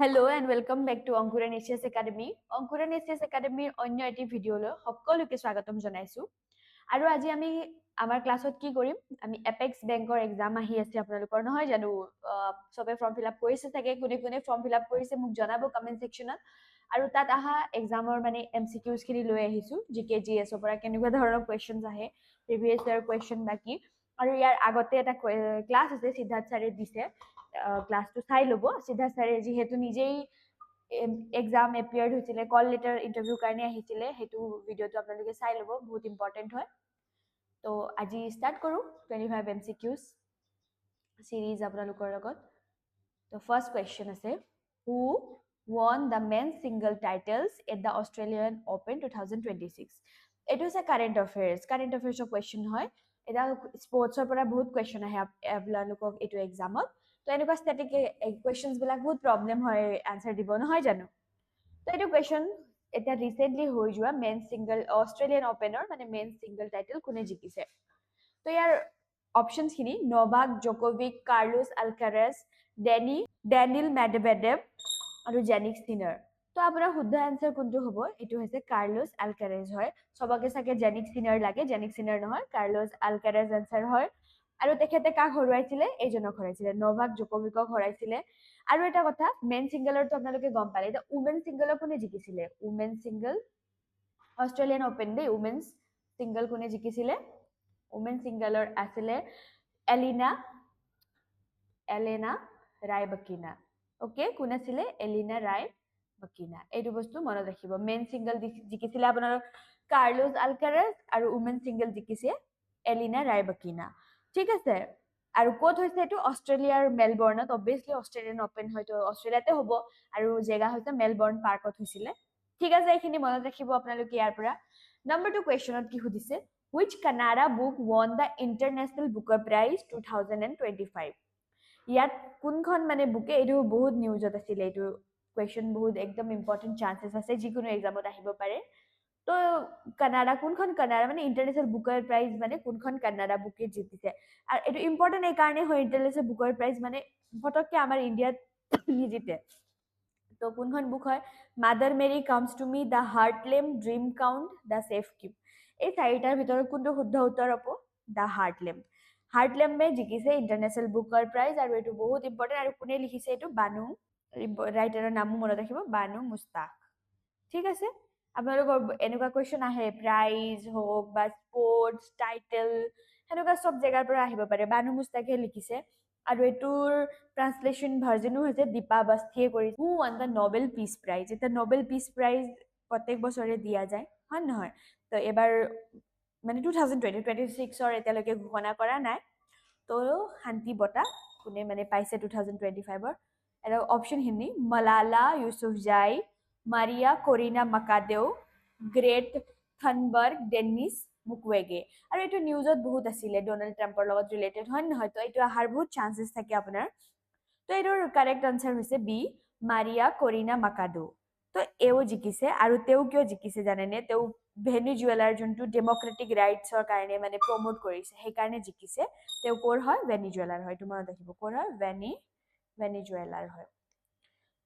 Hello and welcome back to Ankuran ACS Academy. Ankuran ACS Academy অন্য এটি ভিডিঅ'লৈ সকলোকে স্বাগতম জনাইছো আৰু আজি আমি আমাৰ ক্লাছত কি কৰিম আমি এপেক্স বেংকৰ এক্সাম আহি আছে আপোনালোকৰ নহয় জানো সবে ফৰ্ম ফিল আপ কৰিছে থাকে কোনে কোনে ফৰ্ম ফিল আপ কৰিছে মোক জনাব কমেন্ট সেকশনত আৰু তাত আহা এক্সামৰ মানে এমসিকিউজ খিনি লৈ আহিছো জিকে জিএছ ৰ পৰা কেনেকুৱা ধৰণৰ কোৱেশ্চনছ আহে প্ৰিভিয়াছ ইয়াৰ কোৱেশ্চন বাকি আৰু ইয়াৰ আগতে এটা ক্লাছ আছে সিদ্ধাৰ্থ ছাৰে দিছে ক্লাছটো চাই ল'ব সিদ্ধাৰ্থ ছাৰে যিহেতু নিজেই এক্সাম এপিয়াৰ্ড হৈছিলে কল লেটাৰ ইণ্টাৰভিউ কাৰণে আহিছিলে সেইটো ভিডিঅ'টো আপোনালোকে চাই ল'ব বহুত ইম্পৰ্টেণ্ট হয় তো আজি ষ্টাৰ্ট কৰোঁ 25 MCQs সিৰিজ আপোনালোকৰ লগত তো ফাৰ্ষ্ট কুৱেশ্যন আছে হু won the men's single titles at the Australian Open 2026 এইটো হৈছে কাৰেণ্ট এফেয়াৰ্ছৰ কুৱেশ্যন হয় এটা স্পৰ্টছৰ পৰা বহুত কুৱেশ্যন আহে আপোনালোকক এইটো এক্সামত তো এনেকুৱা ষ্টেটিক কুৱেশ্যনছ বিলাক বহুত প্ৰব্লেম হয় আনসাৰ দিব নহয় জানো তো এইটো কুৱেশ্যন এটা ৰিসেন্টলি হৈ যোৱা মেন সিঙ্গল অস্ট্ৰেলিয়ান ওপেনৰ মানে মেন সিঙ্গল টাইটেল কোনে জিকিছে তো ইয়াৰ অপশনছ খিনি নভাক জকোভিক কাৰ্লোছ আলকাৰাজ ডেনিল মেডভেডেভ আৰু জেনিক সিনাৰ তো আপোনাৰ শুদ্ধ আনসাৰ কোনটো হ'ব এইটো হৈছে কাৰ্লোছ আলকাৰাজ হয় সবকে চাগে জেনিক সিনাৰ লাগে জেনিক সিনাৰ নহয় কাৰ্লোছ আলকাৰাজ আনসাৰ হয় আৰু তেখেতে কাক হৰুৱাইছিলে এইজনক হৰাইছিলে নভাক জকোভিকক হৰাইছিলে আৰু এটা কথা মেন সিঙ্গলৰটো আপোনালোকে গম পালে এটা উমেন সিঙ্গলৰ কোনে জিকিছিলে উমেন সিঙ্গল অস্ট্ৰেলিয়ান ওপেন দেই উমেন্স সিঙ্গল কোনে জিকিছিলে উমেন সিঙ্গলৰ আছিলে এলেনা ৰায়বকিনা ওকে কোন আছিলে এলিনা ৰায়বকিনা এইটো বস্তু মনত ৰাখিব মেন সিঙ্গল জিকিছিলে আপোনাৰ কাৰ্লোছ আলকাৰাজ আৰু উমেন সিঙ্গল জিকিছে এলিনা ৰায়বকিনা ঠিক আছে আৰু ক'ত হৈছে এইটো অস্ট্ৰেলিয়াৰ মেলবৰ্ণত অবভিয়াছলি অস্ট্ৰেলিয়ান ওপেন হয়তো অস্ট্ৰেলিয়াতে হ'ব আৰু জেগা হৈছে মেলবৰ্ণ পাৰ্কত হৈছিলে ঠিক আছে এইখিনি মনত ৰাখিব আপোনালোকে ইয়াৰ পৰা নম্বৰ 2 কুৱেশ্যনত কি সুধিছে which Kannada book won the International Booker Prize 2025 ইয়াত কোনখন মানে বুকে এইটো বহুত নিউজত আছিল এইটো কুৱেশ্যন বহুত একদম ইম্পৰ্টেন্ট চান্সেছ আছে যিকোনো এক্সামত আহিব পাৰে তো কানাডা কোনখন কানাডা মানে ইন্টাৰনেশ্যনেল বুকাৰ প্ৰাইজ মানে কোনখন কানাডা বুকে জিতিছে আৰু এইটো ইম্পৰ্টেন্ট এই কাৰণে হয় ইন্টাৰনেশ্যনেল বুকাৰ প্ৰাইজ মানে ফটককে আমাৰ ইণ্ডিয়াত নিজিতে তো কোনখন বুক হয় mother Mary comes to me the heart lamp dream count the safekeep এই চাৰিটাৰ ভিতৰত কোনটো শুদ্ধ উত্তৰ হ'ব দ্য হাৰ্টলেমে জিকিছে ইন্টাৰনেশ্যনেল বুকাৰ প্ৰাইজ আৰু এইটো বহুত ইম্পৰ্টেন্ট আৰু কোনে লিখিছে এইটো বানু ৰাইটাৰৰ নামো মনত ৰাখিব বানু মুস্তাক ঠিক আছে আপোনালোকৰ এনেকুৱা কুৱেশ্যন আহে প্ৰাইজ হওক বা স্পৰ্টছ টাইটেল সেনেকুৱা সব জেগাৰ পৰা আহিব পাৰে বানু মুস্তাকে লিখিছে আৰু এইটোৰ ট্ৰান্সলেশ্যন ভাৰ্জনো হৈছে দীপা বাস্তিয়ে কৰিছে who won the Nobel peace prize এটা নোবেল পিচ প্ৰাইজ প্ৰত্যেক বছৰে দিয়া যায় হয় নহয় তো এবাৰ মানে 2026ৰ এতিয়ালৈকে ঘোষণা কৰা নাই তো শান্তি বঁটা কোনে মানে পাইছে 2025ৰ এটা অপশ্যন খিনি Malala Yousafzai Mariya Kareena মাকাদেও great Thunberg Danish মুকৱেগে আৰু এইটো নিউজত বহুত আছিলে ডোনাল্ড ট্ৰাম্পৰ লগত ৰিলেটেড হয় নহয় তো এইটো অহাৰ বহুত চান্সেছ থাকে আপোনাৰ তো এইটোৰ কাৰেক্ট আনসাৰ হৈছে বি মাৰিয়া কৰিনা মাকাডো তো এও জিকিছে আৰু তেওঁ কিয় জিকিছে জানেনে তেওঁ ভেনিজুৱেলাৰ যোনটো ডেমক্ৰেটিক ৰাইটছৰ কাৰণে মানে প্ৰমোট কৰিছে সেইকাৰণে জিকিছে তেওঁ ক'ৰ হয় ভেনিজুৱেলাৰ হয় তোমাৰ দেখিব ক'ৰ হয়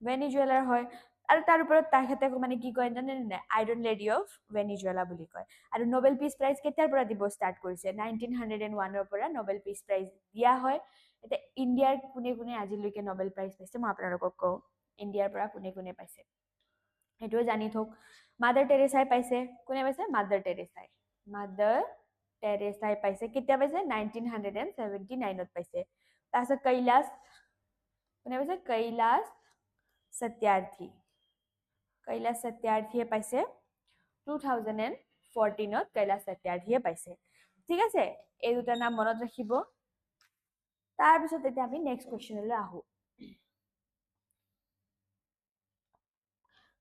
ভেনিজুৱেলাৰ হয় আৰু তাৰ ওপৰত তেখেতে মানে কি কয় জানে নে আইৰন লেডি অফ ভেনিজুৱেলা বুলি কয় আৰু নোবেল পিচ প্ৰাইজ কেতিয়াৰ পৰা দিব ষ্টাৰ্ট কৰিছে 1901ৰ পৰা নোবেল পিচ প্ৰাইজ দিয়া হয় এতিয়া ইণ্ডিয়াৰ কোনে কোনে আজিলৈকে নোবেল প্ৰাইজ পাইছে মই আপোনালোকক কওঁ ইণ্ডিয়াৰ পৰা কোনে কোনে পাইছে সেইটোও জানি থওক মাদাৰ টেৰেছাই পাইছে কোনে পাইছে মাদাৰ টেৰেছাই পাইছে কেতিয়া পাইছে 1979ত পাইছে তাৰপিছত কোনে পাইছে কৈলাশ সত্যাৰ্থীয়ে পাইছে 2014ত কৈলাশ সত্যাৰ্থীয়ে পাইছে ঠিক আছে এই দুটা নাম মনত ৰাখিব তাৰপিছত এতিয়া আমি নেক্সট কুৱেশ্যনলৈ আহো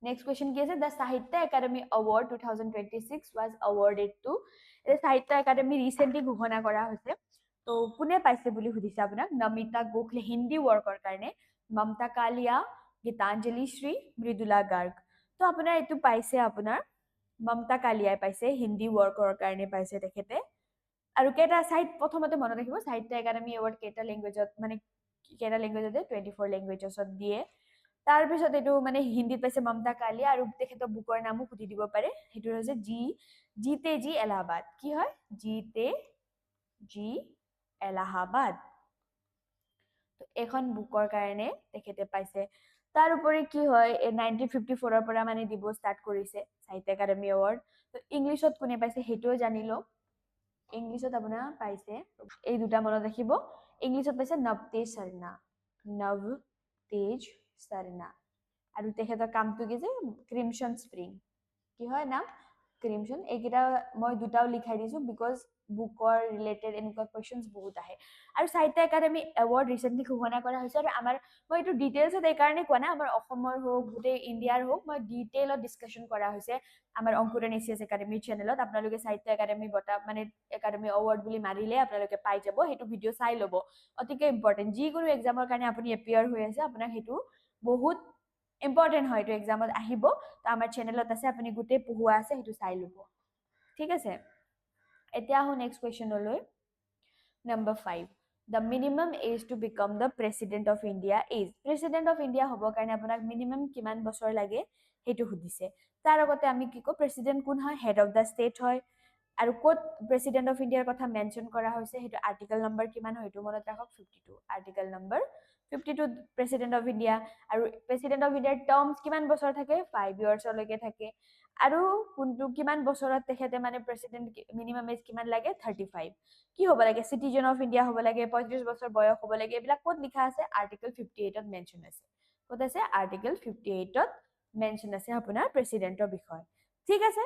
Next question কি আছে the Sahitya Academy Award 2026 was awarded to এই Sahitya Academy recently ঘোষণা কৰা হৈছে তো কোনে পাইছে বুলি সুধিছে আপোনাক নমিতা গোখলে হিন্দী ৱৰ্কৰ কাৰণে মমতা কালিয়া গীতাঞ্জলি শ্ৰী মৃদুলা গাৰ্গ তো আপোনাৰ এইটো পাইছে আপোনাৰ মমতা কালিয়াই পাইছে হিন্দী ৱৰ্কৰ কাৰণে পাইছে তেখেতে আৰু কেইটা প্ৰথমতে মনত ৰাখিব সাহিত্য একাডেমি এৱাৰ্ড কেইটা লেংগুৱেজত মানে কেইটা লেংগুৱেজতে 24 লেংগুৱেজছত দিয়ে তাৰ পিছত এইটো মানে হিন্দীত পাইছে মমতা কালিয়া আৰু তেখেতৰ বুকৰ নামো সুধি দিব পাৰে সেইটো হৈছে জিতে জি এলাহাবাদ কি হয় জিতে জি এলাহাবাদ তো এখন বুকৰ কাৰণে তেখেতে পাইছে তাৰ উপৰি কি হয় 1954 পৰা মানে দিব ষ্টাৰ্ট কৰিছে সাহিত্য একাডেমি এৱাৰ্ড তো ইংলিছত কোনে পাইছে সেইটোও জানি লও ইংলিছত আপোনাৰ পাইছে এই দুটা মনত ৰাখিব ইংলিছত পাইছে নৱতেজ सरना আৰু তেখেতৰ কামটো কি যে ক্ৰিমসন স্প্ৰিং কি হয় নাম ক্ৰিমসন এইকেইটা মই দুটাও লিখাই দিছো বিকজ বুকৰ ৰিলেটেড এনেকুৱা কোৱেশ্চনছ বহুত আহে আৰু সাহিত্য একাডেমি এৱাৰ্ড ৰিসেন্টলি ঘোষণা কৰা হৈছে আৰু আমাৰ মই এইটো ডিটেইলছত এই কাৰণে কোৱা নাই আমাৰ অসমৰ হোক গোটেই ইণ্ডিয়াৰ হোক মই ডিটেইলত ডিসকাশন কৰা হৈছে আমাৰ অংকুৰণ এছিয়াছ একাডেমি চেনেলত আপোনালোকে সাহিত্য একাডেমি বটা মানে একাডেমি এৱাৰ্ড বুলি মাৰিলে আপোনালোকে পাই যাব সেইটো ভিডিঅ' চাই ল'ব অতিকে ইম্পৰ্টেণ্ট যিকোনো এক্সামৰ কাৰণে আপুনি এপিয়াৰ হৈ আছে আপোনাক সেইটো বহুত ইম্পৰ্টেণ্ট হয় এইটো এক্সামত আহিব তো আমাৰ চেনেলত আছে আপুনি গোটেই পঢ়ুৱা আছে সেইটো চাই ল'ব ঠিক আছে এতিয়া আহো next কুৱেশ্যনলৈ number 5 the minimum age to become the president of India is president of India হ'ব কাৰণে আপোনাক মিনিমাম কিমান বছৰ লাগে সেইটো সুধিছে তাৰ আগতে আমি কি কওঁ প্ৰেসিডেন্ট কোন হয় হেড অফ দা ষ্টেট হয় আৰু কোত প্ৰেসিডেন্ট অফ ইণ্ডিয়াৰ কথা মেনশন কৰা হৈছে সেইটো আৰ্টিকল নম্বৰ কিমান হয় সেইটো মনত ৰাখক 52 article number 52 president of India আৰু প্ৰেসিডেন্ট অফ ইণ্ডিয়াৰ টাৰ্মছ কিমান বছৰ থাকে 5 ইয়াৰ্ছলৈকে থাকে আৰু কোনটো কিমান বছৰত তেখেতে মানে প্ৰেসিডেন্ট মিনিমাম এজ কিমান লাগে 35 কি হ'ব লাগে সিটিজেন অফ ইণ্ডিয়া হ'ব লাগে 35 বছৰ বয়স হ'ব লাগে এইবিলাক ক'ত লিখা আছে আৰ্টিকল 58 ত মেনশন আছে ক'ত আছে আৰ্টিকল 58 ত মেনশন আছে আপোনাৰ প্ৰেসিডেন্টৰ বিষয় ঠিক আছে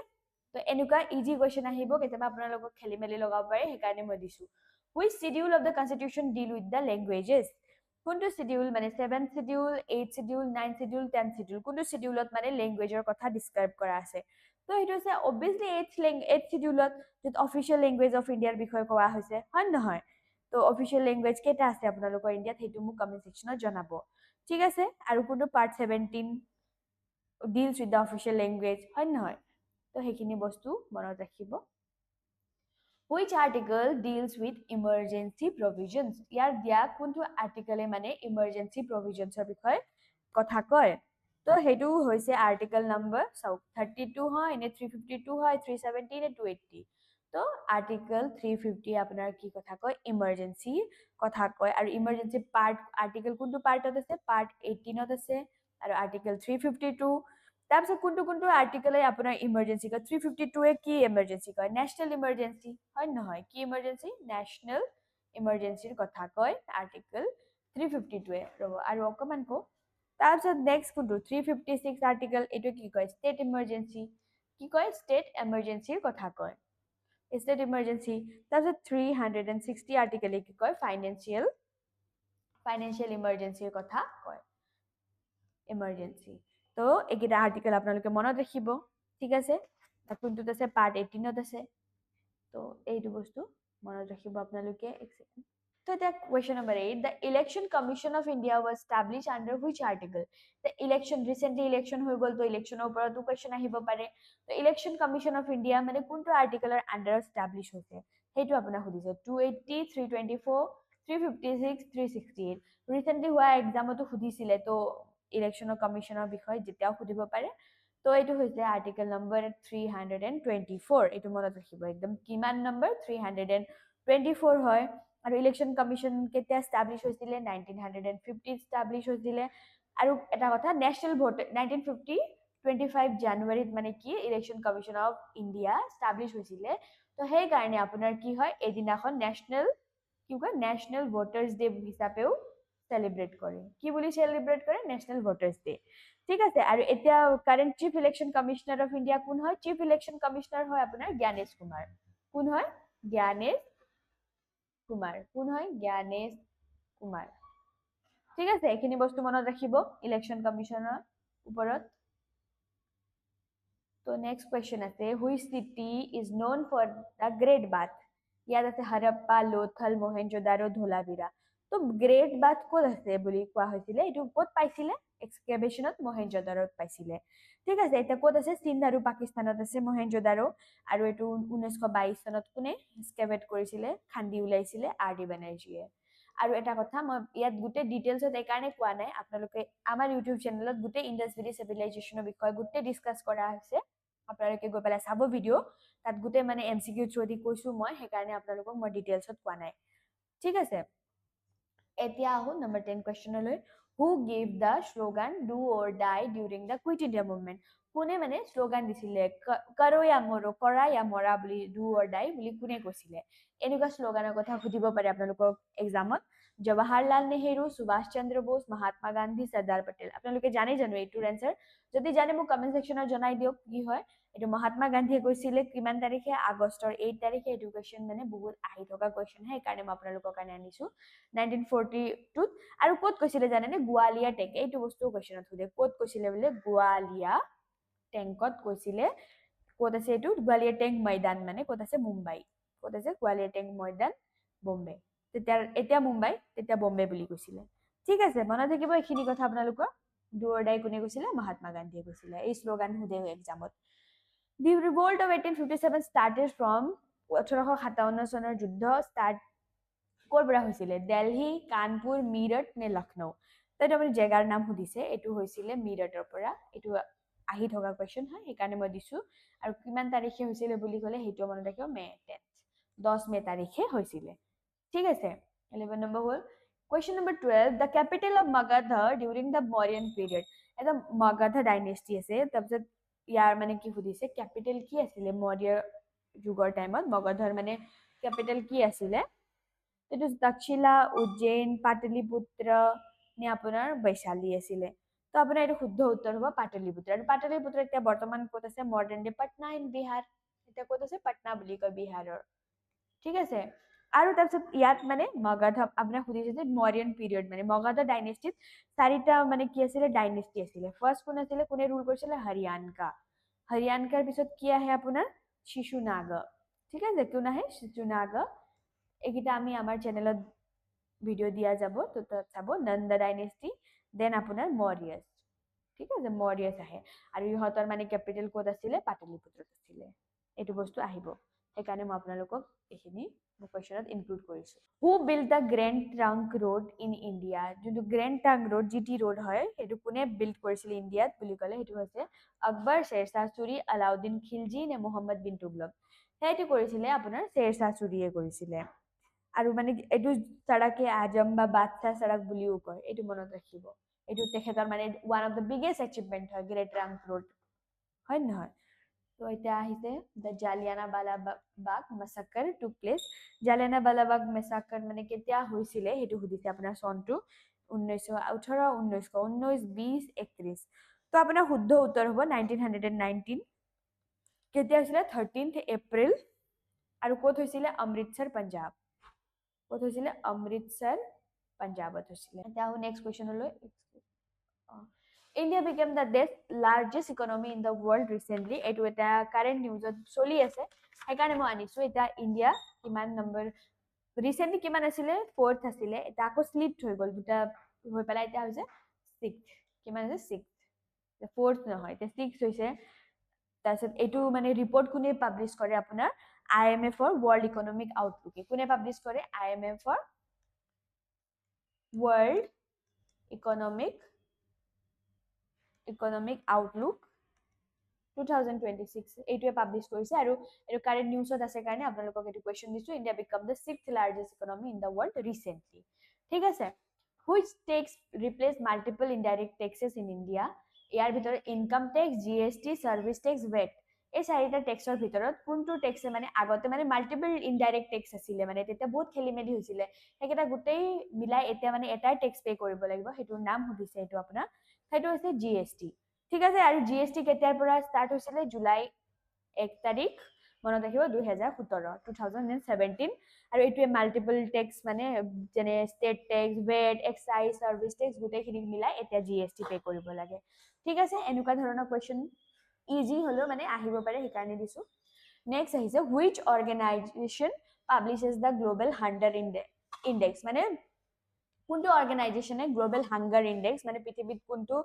তো এনেকুৱা ইজি কোৱেশ্চন আহিব কেতিয়াবা আপোনালোকক খেলি মেলি লগাব পাৰে সেইকাৰণে মই দিছো which schedule of the constitution deal with the languages কোনটো শিডিউল মানে 7th schedule 8th schedule 9th schedule 10th schedule কোনটো শিডিউলত মানে লেংগুৱেজৰ কথা ডিসক্ৰাইব কৰা আছে তো সেইটো হৈছে অবভিয়াসলি 8th শিডিউলত য'ত অফিচিয়েল লেংগুৱেজ অফ ইণ্ডিয়াৰ বিষয়ে কোৱা হৈছে হয় নহয় তো অফিচিয়েল লেংগুৱেজ কেইটা আছে আপোনালোকৰ ইণ্ডিয়াত সেইটো মোক কমেন্ট সেকশনত জনাব ঠিক আছে আৰু কোনটো part 17 deals with the official language হয় নহয় তো সেইখিনি বস্তু মনত ৰাখিব Which article deals with emergency provisions? ইয়াৰ দিয়া কোনটো আৰ্টিকলে মানে emergency provisions বিষয়ে কথা কয় তো হেতু হৈছে আৰ্টিকল নম্বৰ 32 হয় নে 352 হয় 370 নে 280 তো আৰ্টিকল 350 আপোনাৰ কি কথা কয় emergency কথা কয় আৰু emergency পাৰ্ট আৰ্টিকল কোনটো পাৰ্টত আছে পাৰ্ট 18ত আছে আৰু আৰ্টিকল 352 তাৰপিছত কোনটো আৰ্টিকলে আপোনাৰ ইমাৰ্জেন্সি কয় 352 এ কি ইমাৰ্জেন্সি কয় নেশনেল ইমাৰ্জেন্সি হয় নহয় কি ইমাৰ্জেন্সি নেশনেল ইমাৰ্জেন্সিৰ কথা কয় আৰ্টিকল 352 এ ৰব আৰু অকমান কো তাৰপিছত নেক্সট কোনটো 356 আৰ্টিকল এটো কি কয় ষ্টেট ইমাৰ্জেন্সি কি কয় ষ্টেট ইমাৰ্জেন্সিৰ কথা কয় ষ্টেট ইমাৰ্জেন্সি তাৰপিছত 360 আৰ্টিকলে কি কয় ফাইনেন্সিয়েল ইমাৰ্জেন্সিৰ কথা কয় ইমাৰ্জেন্সি তো এইকেইটা আৰ্টিকেল আপোনালোকে মনত ৰাখিব ঠিক আছে কোনটোত আছে পাৰ্ট 18ত আছে তো এইটো বস্তু মনত ৰাখিব আপোনালোকে এক সেকেন্ড তো এটা question number 8 the election commission of india was established under which article the election recently election হৈ গল তো ইলেকশনৰ ওপৰতো কোৱেশ্চন আহিব পাৰে তো ইলেকশন কমিশন অফ ইণ্ডিয়া মানে কোনটো আৰ্টিকলৰ আন্ডাৰত এষ্টাব্লিশ হৈছে সেইটো আপোনাক সুধিছে 280 324 356 368 ৰিসেন্টলি হোৱা এক্সামতো সুধিছিলে তো ইলেকশনৰ কমিশনৰ বিষয় যেতিয়াও সুধিব পাৰে তো এইটো হৈছে আৰ্টিকল নম্বৰ 324 এইটো মনত ৰাখিব একদম কিমান নম্বৰ 324 হয় আৰু ইলেকশন কমিশন কেতিয়া এষ্টাব্লিশ হৈছিলে 1950 এষ্টাব্লিশ হৈছিলে আৰু এটা কথা নেশনেল ভোট 1950 25 জানুৱাৰীত মানে কি ইলেকশন কমিশন অফ ইণ্ডিয়া এষ্টাব্লিশ হৈছিলে তো সেই কাৰণে আপোনাৰ কি হয় এদিনাখন নেশনেল কি কয় নেশনেল ভোটাৰ্স ডে হিচাপেও সেলিব্ৰেট কৰে কি বলি সেলিব্ৰেট কৰে ন্যাশনাল ভোটাৰ্স ডে ঠিক আছে আৰু এতিয়া current chief election commissioner of India কোন হয় চিফ ইলেকশন কমিশনাৰ হয় আপোনাৰ জ্ঞানেশ কুমাৰ কোন হয় জ্ঞানেশ কুমাৰ ঠিক আছে এইখিনি বস্তু মনত ৰাখিব ইলেকশন কমিশনৰ ওপৰত তো নেক্সট কোৱেশ্চন আছে which city is known for the great bath ইয়াত আছে হৰপ্পা লোথল মহেঞ্জোদাৰো ধোলাভিৰা তো গ্ৰেট বাথ ক'ত আছে বুলি কোৱা হৈছিলে এইটো ক'ত পাইছিলে এক্সকেভেশনত মহেঞ্জোদাৰোত পাইছিলে ঠিক আছে এটা ক'ত আছে চীন আৰু পাকিস্তানত আছে মহেঞ্জোদাৰো আৰু এইটো 1922 চনত কোনে এক্সকেভেট কৰিছিলে খান্দি উলাইছিলে আৰ ডি বেনাৰ্জীয়ে আৰু এটা কথা মই ইয়াত গোটেই ডিটেইলছত এইকাৰণে কোৱা নাই আপোনালোকে আমাৰ ইউটিউব চেনেলত গোটেই ইণ্ডাছ ভেলী চিভিলাইজেশ্যনৰ বিষয়ে গোটেই ডিছকাছ কৰা হৈছে আপোনালোকে গৈ পেলাই চাব ভিডিঅ' তাত গোটেই মানে MCQ থ্ৰুদি কৈছো মই সেইকাৰণে আপোনালোকক মই ডিটেইলছত কোৱা নাই ঠিক আছে এতিয়া আহো নম্বৰ 10 কুৱেশ্যনলৈ who gave the slogan do or die during the Quit India movement কোনে মানে শ্লোগান দিছিলে কৰো या মৰো কৰা या মৰা বুলি ডু অৰ ডাই বুলি কোনে কৈছিলে এনেকুৱা শ্লোগানৰ কথা সুধিব পাৰে আপোনালোকক এক্সামত জৱাহৰলাল নেহেৰু সুভাষ চন্দ্ৰ বোস মহাত্মা গান্ধী চৰ্দাৰ পটেল আপোনালোকে জানে জানো এইটোৰ এনসাৰ যদি জানে মোক কমেন্ট সেকশনত জনাই দিয়ক কি হয় এইটো মহাত্মা গান্ধীয়ে কৈছিলে কিমান তাৰিখে আগষ্টৰ 8 তাৰিখে এইটো কুৱেশ্যন মানে বহুত আহি থকা কুৱেশ্যন হে সেইকাৰণে মই আপোনালোকৰ কাৰণে আনিছো 1942 আৰু ক'ত কৈছিলে জানেনে গোৱালিয়া টেক এইটো বস্তু কুৱেশ্যনত সুধে ক'ত কৈছিলে বোলে গোৱালিয়া টেংকত কৈছিলে ক'ত আছে এইটো গোৱালিয়া টেংক ময়দান মানে ক'ত আছে মুম্বাই ক'ত আছে গোৱালিয়া টেংক ময়দান বম্বে এতিয়া মুম্বাই তেতিয়া বম্বে বুলি কৈছিলে ঠিক আছে মনত থাকিব এইখিনি কথা আপোনালোকৰ ডু অৰ ডাই কোনে কৈছিলে মহাত্মা গান্ধীয়ে কৈছিলে এই শ্লোগান সুধে এক্সামত দি ৰিভল্ট অফ 1857 started from 1857 চনৰ যুদ্ধ ষ্টাৰ্ট ক'ৰ পৰা হৈছিলে দিল্লী কানপুৰ মিৰট নে লক্ষ্ণৌ তাইটো আপুনি জেগাৰ নাম সুধিছে এইটো হৈছিলে মিৰটৰ পৰা এইটো আহি থকা কুৱেশ্যন হয় সেইকাৰণে মই দিছো আৰু কিমান তাৰিখে হৈছিলে বুলি ক'লে সেইটো মনত ৰাখিব মে 10 মে তাৰিখে হৈছিলে ঠিক আছে 11 নম্বৰ হ'ল question number 12 the capital of Magadha during the Mauryan period এটা Magadha dynasty আছে তাৰপিছত ইয়াৰ মানে কি সুধিছে ক্যাপিটেল কি আছিল মৌৰ্য যুগৰ টাইমত মগধৰ মানে ক্যাপিটেল কি আছিল এইটো তক্ষশিলা উজ্জয়ন পাটলিপুত্ৰ নে আপোনাৰ বৈশালী আছিল তো আপোনাৰ এইটো শুদ্ধ উত্তৰ হ'ব পাটলিপুত্ৰ আৰু পাটলিপুত্ৰ এতিয়া বৰ্তমান ক'ত আছে modern day Patna in Bihar এটা ক'ত আছে পাটনা বুলি কয় বিহাৰৰ ঠিক আছে আৰু তাৰপিছত ইয়াত মানে মগধ আপোনাৰ সুধিছে যে মৌৰ্যন পিৰিয়ড মানে মগধ ডাইনেষ্টিত চাৰিটা মানে কি আছিল ডাইনেষ্টি আছিল ফাৰ্ষ্ট কোন আছিল কোনে ৰুল কৰিছিল হৰিয়ানকাৰ পিছত কি আহে আপোনাৰ শিশুনাগ ঠিক আছে কোন আহে শিশুনাগ এইকেইটা আমি আমাৰ চেনেলত ভিডিঅ' দিয়া যাব তো তাত চাব নন্দ ডাইনেষ্টি দেন আপোনাৰ মৌৰ্যছ ঠিক আছে মৌৰ্যছ আহে আৰু ইহঁতৰ মানে কেপিটেল ক'ত আছিলে পাটলিপুত্ৰত আছিলে এইটো বস্তু আহিব সেইকাৰণে মই আপোনালোকক এইখিনি কুৱেশ্যনত ইনক্লুড কৰিছো who build the grand trunk road in India যোনটো grand trunk road GT road হয় সেইটো কোনে বিল্ড কৰিছিল ইণ্ডিয়াত বুলি ক'লে সেইটো হৈছে আকবৰ শ্বেৰশ্বাহ চুৰি আলাউদ্দিন খিলজি নে মোহাম্মদ বিন তুগলক সেইটো কৰিছিলে আপোনাৰ শ্বেৰশ্বাহ চুৰিয়ে কৰিছিলে আৰু মানে এইটো সড়কে আজম বা বাদশাহ সড়ক বুলিও কয় এইটো মনত ৰাখিব এইটো তেখেতৰ মানে one of the biggest achievement হয় গ্ৰেট ট্ৰাংক ৰোড হয় নহয় তো এতিয়া আহিছে দ্য জালিয়ানাৱালা বাগ মেছাকাৰ টুক প্লেচ জালিয়ানাৱালা বাগ মেছাকাৰ মানে কেতিয়া হৈছিলে সেইটো সুধিছে আপোনাৰ চনটো 1918 1919 20 31 তো আপোনাৰ শুদ্ধ উত্তৰ হ'ব 1919 কেতিয়া হৈছিলে 13 এপ্ৰিল আৰু ক'ত হৈছিলে অমৃতসৰ পাঞ্জাব ক'ত হৈছিলে অমৃতসৰ পাঞ্জাবত হৈছিলে এতিয়া আহো next কুৱেশ্যনলৈ India became the largest economy in the world recently. এইটো এটা কারেন্ট নিউজত চলি আছে সেইকাৰণে মই আনিছো এটা ইণ্ডিয়া কিমান নম্বৰ ৰিসেন্টলি কিমান আছিলে 4th আছিলে এটা আকৌ স্লিপড হৈ গ'ল দুটা হৈ পেলাই এটা হৈছে 6th কিমান আছে 6th 4th নহয় এটা 6th হৈছে তাৰপিছত এইটো মানে ৰিপৰ্ট কোনে পাবলিশ কৰে আপোনাৰ IMF ৰ ওয়াৰ্ল্ড ইকোনমিক আউটলুক কোনে পাবলিশ কৰে IMF ৰ ওয়াৰ্ল্ড ইকোনমিক আউটলুক 2026 এইটোৱে পাবলিশ কৰিছে আৰু এটো কাৰেন্ট নিউজত আছে কাৰণে আপোনালোকক এটো কোৱেশ্চন দিছো India became the 6th largest economy in the world recently ঠিক আছে which tax replace multiple indirect taxes in India ইয়াৰ ভিতৰত income tax GST service tax VAT এই চাৰিটা টেক্সৰ ভিতৰত কোনটো টেক্সে মানে আগতে মানে মাল্টিপল ইনডাইৰেক্ট টেক্স আছিল মানে তেতিয়া বহুত খেলিমেলি হৈছিল হেকেটা গুটেই মিলাই এতিয়া মানে এটাই টেক্স পে কৰিব লাগিব হেতুৰ নাম সুধিছে এটো আপোনাৰ হেতু হৈছে GST ঠিক আছে আৰু GST কেতিয়াৰ পৰা ষ্টাৰ্ট হৈছিলে জুলাই 1 তাৰিখ মনত ৰাখিব 2017 আৰু এইটোৱে মাল্টিপল টেক্স মানে যেনে state tax VAT excise service tax গুটেইখিনি মিলাই এতিয়া GST পে কৰিব লাগে ঠিক আছে এনেকুৱা ধৰণৰ কোৱেশ্চন ইজি হলো মানে আহিব পাৰে সেইকাৰণে দিছো নেক্সট আহিছে which organization publishes the global hunger index মানে কোনটো অৰ্গানাইজেচনে গ্লোবাল হাংগাৰ ইনডেক্স মানে পৃথিৱীত কোনটো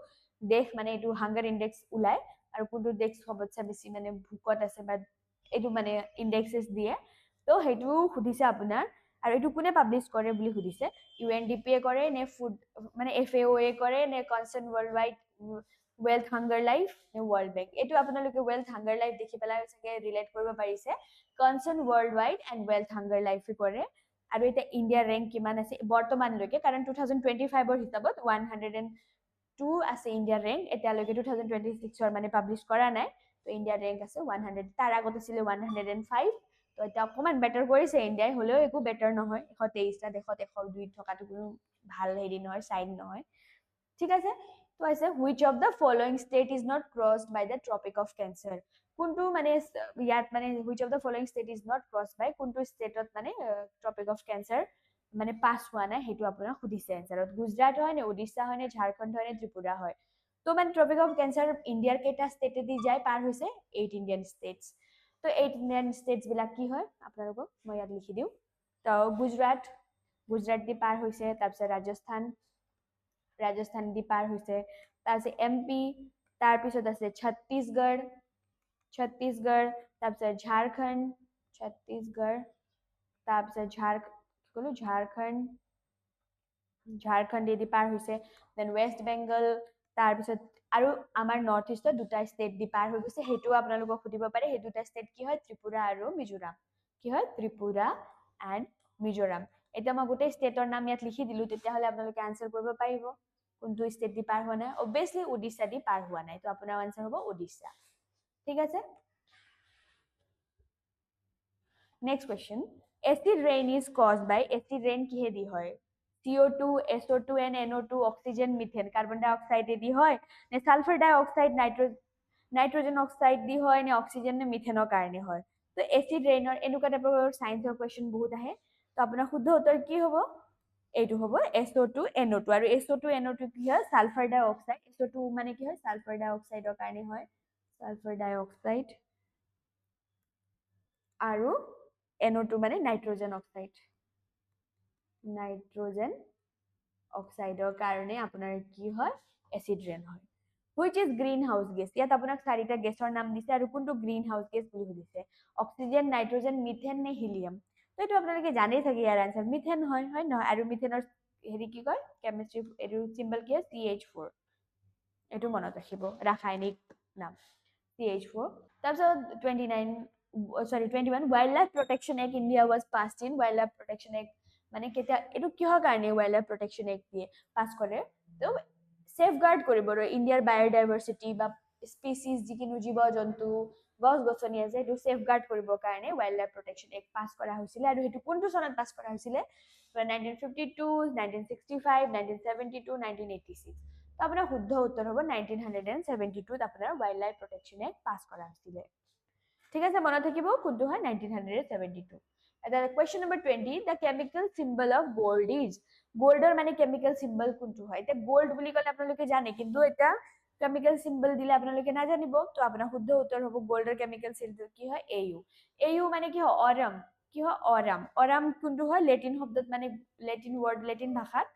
দেশ মানে এইটো হাংগাৰ ইনডেক্স উলাই আৰু কোনটো দেশ সবতছে বেছি মানে ভুকত আছে বা এইটো মানে ইনডেক্সেস দিয়ে তো হেতু সুধিছে আপোনাৰ আৰু এইটো কোনে পাব্লিছ কৰে বুলি সুধিছে UNDP কৰে নে ফুড মানে FAO কৰে নে concern world wide wealth hunger life নে ৱৰ্ল্ড বেংক এইটো আপোনালোকে ৱেলথ হাংগাৰ লাইফ দেখি পেলাই চাগে ৰিলেট কৰিব পাৰিছে concern world wide and wealth hunger life কৰে আৰু এটা ইণ্ডিয়াৰ ৰেংক কিমান আছে বৰ্তমানলৈকে কাৰণ 2025ৰ হিচাপত 102 আছে ইণ্ডিয়াৰ ৰেংক এতিয়ালৈকে 2026ৰ মানে পাব্লিছ কৰা নাই তো ইণ্ডিয়াৰ ৰেংক আছে 100 তাৰ আগত আছিল 105 তো এটা অকমান বেটাৰ কৰিছে ইণ্ডিয়াই হলেও একো বেটাৰ নহয় 123টা দেশত 102 থকাটো কোনো ভাল হেৰি নহয় চাইন নহয় ঠিক আছে তো আছে which of the following state is not crossed by the tropic of cancer কোনটো মানে ইয়াত মানে which of the following state is not crossed by কোনটো ষ্টেটত মানে ট্ৰপিক অফ কেঞ্চাৰ মানে পাছ হোৱা নাই সেইটো আপোনাক সুধিছে এনচাৰত গুজৰাট হয় নে ওড়িশা হয় নে ঝাৰখণ্ড হয় নে ত্ৰিপুৰা হয় তো মানে ট্ৰপিক অফ কেঞ্চাৰ ইণ্ডিয়াৰ কেইটা ষ্টেটেদি যায় পাৰ হৈছে 8 ইণ্ডিয়ান ষ্টেটছ তো 8 ইণ্ডিয়ান ষ্টেটছ বিলাক কি হয় আপোনালোকক মই ইয়াত লিখি দিওঁ তো গুজৰাট দি পাৰ হৈছে তাৰপিছত ৰাজস্থান দি পাৰ হৈছে তাৰপিছত MP তাৰপিছত আছে ছত্তীশগড় তাৰপিছত ঝাৰখণ্ড তাৰপিছত ঝাৰখণ্ড দি পাৰ হৈছে দেন ৱেষ্ট বেংগল তাৰপিছত আৰু আমাৰ নৰ্থ ইষ্টত দুটা ষ্টেট দি পাৰ হৈ গৈছে সেইটো আপোনালোকক সুধিব পাৰে সেই দুটা ষ্টেট কি হয় ত্ৰিপুৰা আৰু মিজোৰাম কি হয় ত্ৰিপুৰা এণ্ড মিজোৰাম এতিয়া মই গোটেই ষ্টেটৰ নাম ইয়াত লিখি দিলো তেতিয়াহ'লে আপোনালোকে আনসাৰ কৰিব পাৰিব কোনটো ষ্টেট দি পাৰ হোৱা নাই অবভিয়াছলি ওড়িশা দি পাৰ হোৱা নাই তো আপোনাৰ আনসাৰ হ'ব ওড়িশা ঠিক আছে next question acid rain is caused by acid rain কিহেদি হয় CO2 SO2 and NO2 oxygen methane carbon dioxide দি হয় নে sulphur dioxide nitrogen oxide দি হয় নে অক্সিজেন নে মিথেনৰ কাৰণে হয় তো এচিড ৰেইনৰ এনেকুৱা টাইপৰ সায়েন্সৰ কোৱেশ্চন বহুত আহে তো আপোনাৰ শুদ্ধ উত্তৰ কি হ'ব এইটো হ'ব SO2 NO2 আৰু SO2 NO2 কি হয় সালফাৰ ডাই অক্সাইড SO2 মানে কি হয় সালফাৰ ডাই অক্সাইডৰ কাৰণে হয় সালফাৰ ডাই অক্সাইড আৰু NO2 মানে নাইট্ৰজেন অক্সাইডৰ কাৰণে আপোনাৰ কি হয় এচিড ৰেইন হয় which is greenhouse gas ইয়াত আপোনাক চাৰিটা গেছৰ নাম দিছে আৰু কোনটো গ্ৰীনহাউস গেছ বুলি সুধিছে অক্সিজেন নাইট্ৰজেন মিথেন নে হিলিয়াম তো এইটো আপোনালোকে জানেই থাকে ইয়াৰ আনসাৰ মিথেন হয় নহয় আৰু মিথেনৰ হেৰি কি কয় কেমিষ্ট্ৰি এটো সিম্বল কি হয় CH4 এটো মনত ৰাখিব ৰাসায়নিক নাম CH4 তাৰপিছত 21 wild life protection act India was passed in wild life protection act মানে কেতিয়া এটো কিহৰ কাৰণে ওয়াইল্ড লাইফ প্ৰটেকশন এক্ট দিয়ে পাস কৰে তো সেফগাৰ্ড কৰিব ৰ ইণ্ডিয়াৰ বায়োডাইভাৰ্সিটি বা স্পিচিজ যিকিনো জীৱ জন্তু গছ গছনি আছে এটো সেফগাৰ্ড কৰিবৰ কাৰণে wild life protection act pass কৰা হৈছিল আৰু হেতু কোনটো চনত পাস কৰা হৈছিল 1952 1965 1972 1986 তো আপোনাৰ শুদ্ধ উত্তৰ হ'ব 1972 ত আপোনাৰ wild life protection act pass কৰা হৈছিল ঠিক আছে মনত থাকিব কোনটো হয় 1972 এটা question number 20 the chemical symbol of gold is গোল্ডৰ মানে কেমিক্যাল সিম্বল কোনটো হয় এটা গোল্ড বুলি ক'লে আপোনালোকে জানে কিন্তু এটা কেমিক্যাল সিম্বল দিলে আপোনালোকে না জানিব তো আপোনাৰ শুদ্ধ উত্তৰ হ'ব গোল্ডৰ কেমিক্যাল সিম্বল কি হয় AU মানে কি হয় অৰাম কোনটো হয় লেটিন শব্দত মানে লেটিন ওয়াৰ্ড লেটিন ভাষাত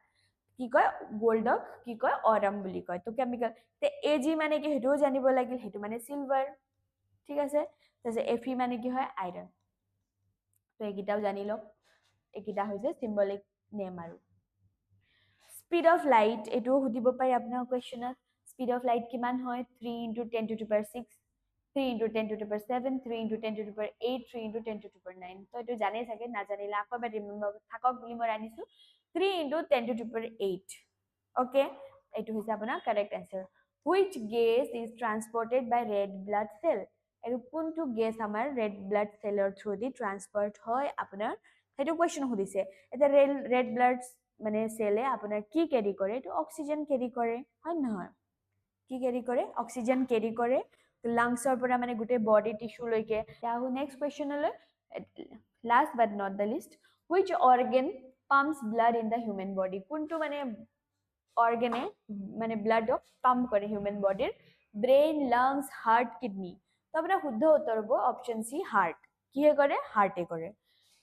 কি কয় গোল্ডক কি কয় অৰাম বুলি কয় তো কেমিক্যাল তে AG মানে কি হেটো জানিব লাগিল হেটো মানে সিলভাৰ ঠিক আছে তাৰপিছত Fe মানে কি হয় আইৰন তো এইকেইটাও জানি লওক এইকেইটা হৈছে সিম্বলিক নেম আৰু স্পীড অফ লাইট এটো সুধিব পাৰি আপোনাৰ কোৱেশ্চনত স্পীড অফ লাইট কিমান হয় 3 * 10 to the power 6 3 * 10 to the power 7 3 * 10 to the power 8 3 * 10 to the power 9 তো এটো জানে থাকে না জানিলে আকৌ এবাৰ ৰিমেম্বৰ থাকক বুলি মই আনিছো 3 * 10 to the power 8 ওকে এটো হৈছে আপোনাৰ correct answer which gas is transported by red blood cell আৰু কোনটো গেছ আমাৰ ৰেড ব্লাড সেলৰ থ্ৰুদি ট্ৰান্সপোৰ্ট হয় আপোনাৰ হেতু কোৱেশ্চন সুধিছে এটা ৰেড ব্লাড মানে সেলে আপোনাৰ কি ক্যাৰি কৰে এটো অক্সিজেন ক্যাৰি কৰে হয় নহয় কি ক্যাৰি কৰে অক্সিজেন ক্যাৰি কৰে লাংছৰ পৰা মানে গুটে বডি টিস্যু লৈকে তাহু নেক্সট কোৱেশ্চনলৈ last but not the least which organ pumps blood in the human body কোনটো মানে অর্গানে মানে ব্লাড পাম্প করে হিউম্যান বডির ব্রেইন লাংস হার্ট কিডনি তো আপনার শুদ্ধ উত্তর হব অপশন সি হার্ট কিহে করে হার্টে করে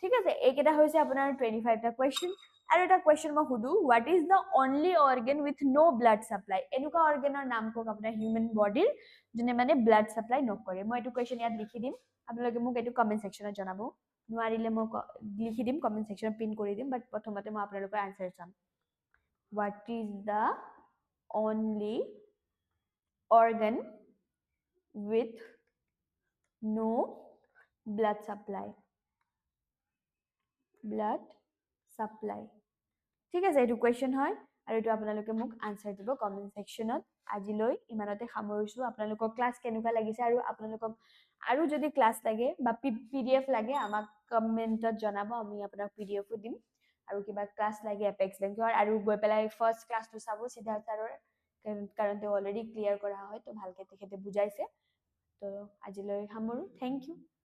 ঠিক আছে এইকেইটা হৈছে আপোনাৰ 25টা কোৱেশ্চন আৰু এটা কোৱেশ্চন মই সুধু what is the only organ with no blood supply এনেকুৱা অৰ্গেনৰ নাম কক আপোনাৰ হিউম্যান বডিৰ যোনে মানে ব্লাড সাপ্লাই নকৰে মই এইটো কোৱেশ্চন ইয়াত লিখি দিম আপোনালোকে মোক এইটো কমেন্ট সেকশনত জনাব নোৱাৰিলে মই লিখি দিম কমেন্ট সেকশনত পিন কৰি দিম বাট প্ৰথমতে মই আপোনালোকৰ আনসাৰ চাম what is the only organ with no blood supply ঠিক আছে এইটো কোৱেশ্চন হয় আৰু এইটো আপোনালোকে মোক আনসাৰ দিব কমেন্ট সেকশনত আজিলৈ ইমানতে সামৰিছো আপোনালোকৰ ক্লাস কেনেকুৱা লাগিছে আৰু আপোনালোকক আৰু যদি ক্লাস লাগে বা পিডিএফ লাগে আমাক কমেন্টত জনাব আমি আপোনাক পিডিএফও দিম আৰু কিবা ক্লাস লাগে এপেক্স বেংকৰ আৰু গৈ পেলাই ফাৰ্স্ট ক্লাসটো চাব সিদ্ধাৰ্থ ছাৰৰ কাৰণ তেওঁ অলৰেডি ক্লিয়াৰ কৰা হয় তো ভালকে তেখেতে বুজাইছে তো আজিলৈ সামৰো থ্যাংক ইউ